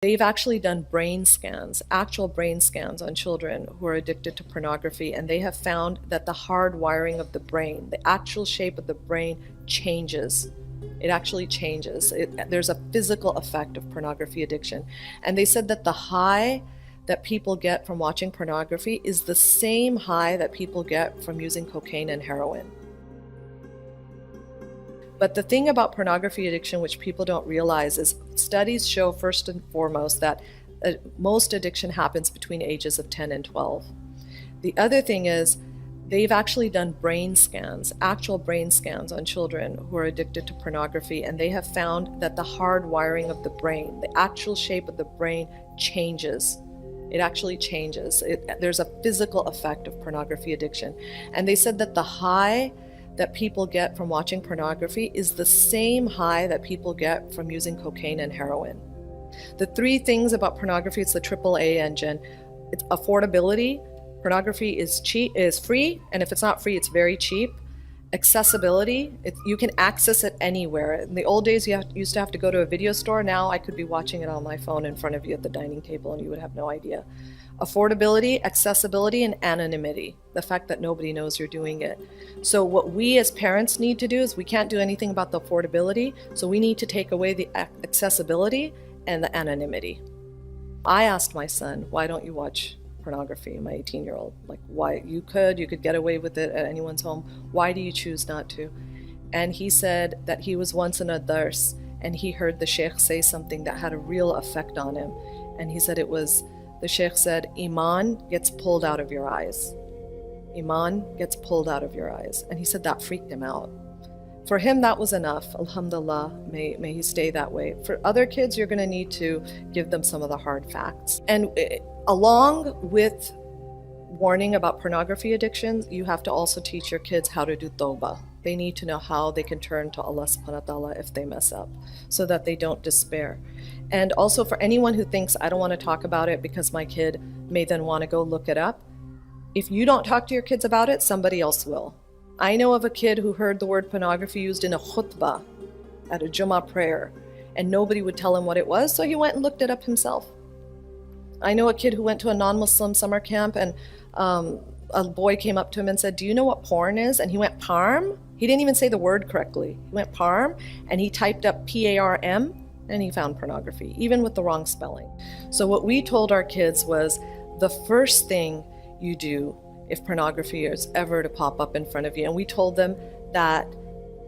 They've actually done brain scans, actual brain scans on children who are addicted to pornography, and they have found that the hard wiring of the brain, the actual shape of the brain changes. It actually changes. There's a physical effect of pornography addiction. And they said that the high that people get from watching pornography is the same high that people get from using cocaine and heroin. But the thing about pornography addiction, which people don't realize, is studies show first and foremost that most addiction happens between ages of 10 and 12. The other thing is they've actually done brain scans, actual brain scans on children who are addicted to pornography, and they have found that the hard wiring of the brain, the actual shape of the brain changes. It actually changes. There's a physical effect of pornography addiction. And they said that the high that people get from watching pornography is the same high that people get from using cocaine and heroin. The three things about pornography, it's the AAA engine. It's affordability. Pornography is cheap, is free, and if it's not free, it's very cheap. Accessibility, you can access it anywhere. In the old days, you used to have to go to a video store. Now I could be watching it on my phone in front of you at the dining table and you would have no idea. Affordability, accessibility, and anonymity, the fact that nobody knows you're doing it. So what we as parents need to do is we can't do anything about the affordability, so we need to take away the accessibility and the anonymity. I asked my son, why don't you watch pornography, my 18-year-old? Like, why? You could get away with it at anyone's home. Why do you choose not to? And he said that he was once in a dars and he heard the sheikh say something that had a real effect on him. And he said the sheikh said, Iman gets pulled out of your eyes. Iman gets pulled out of your eyes. And he said that freaked him out. For him, that was enough. Alhamdulillah, may he stay that way. For other kids, you're going to need to give them some of the hard facts. And along with warning about pornography addictions, you have to also teach your kids how to do tawbah. They need to know how they can turn to Allah subhanahu wa ta'ala if they mess up, so that they don't despair. And also for anyone who thinks, I don't want to talk about it because my kid may then want to go look it up, if you don't talk to your kids about it, somebody else will. I know of a kid who heard the word pornography used in a khutbah at a Jummah prayer, and nobody would tell him what it was, so he went and looked it up himself. I know a kid who went to a non-Muslim summer camp, and a boy came up to him and said, do you know what porn is? And he went, parm? He didn't even say the word correctly. He went parm, and he typed up P0RN, and he found pornography, even with the wrong spelling. So what we told our kids was, the first thing you do if pornography is ever to pop up in front of you, and we told them that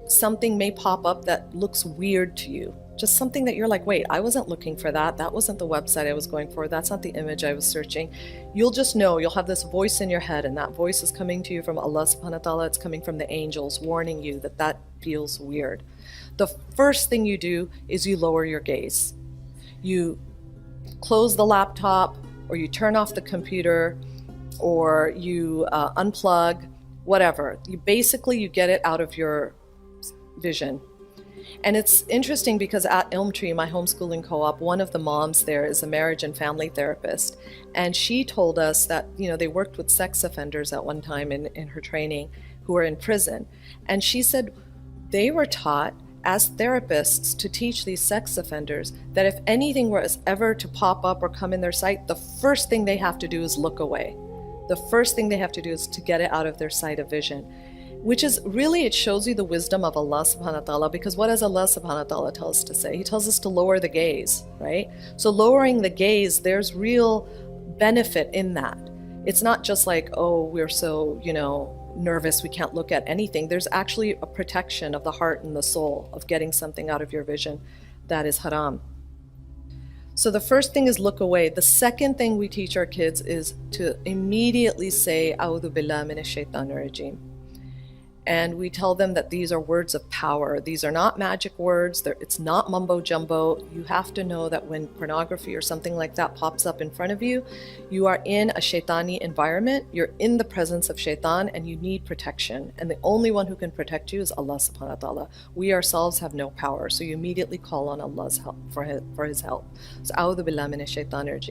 something may pop up that looks weird to you, just something that you're like, wait, I wasn't looking for that. That wasn't the website I was going for. That's not the image I was searching. You'll just know, you'll have this voice in your head, and that voice is coming to you from Allah subhanahu wa ta'ala. It's coming from the angels warning you that that feels weird. The first thing you do is you lower your gaze. You close the laptop, or you turn off the computer, or you unplug, whatever. You get it out of your vision. And it's interesting because at Elm Tree, my homeschooling co-op, one of the moms there is a marriage and family therapist. And she told us that, they worked with sex offenders at one time in her training who were in prison. And she said they were taught as therapists to teach these sex offenders that if anything was ever to pop up or come in their sight, the first thing they have to do is look away. The first thing they have to do is to get it out of their sight of vision, which is really, it shows you the wisdom of Allah subhanahu wa ta'ala, because what does Allah subhanahu wa ta'ala tell us to say? He tells us to lower the gaze, right? So lowering the gaze, there's real benefit in that. It's not just like, oh, we're so, nervous, we can't look at anything. There's actually a protection of the heart and the soul of getting something out of your vision that is haram. So the first thing is look away. The second thing we teach our kids is to immediately say, A'udhu billah minash shaitanir rajim. And we tell them that these are words of power. These are not magic words. It's not mumbo jumbo. You have to know that when pornography or something like that pops up in front of you, you are in a shaitani environment. You're in the presence of shaitan, and you need protection. And the only one who can protect you is Allah subhanahu wa ta'ala. We ourselves have no power. So you immediately call on Allah's help for his help. So, A'udhu billah minash shaitanir rajim.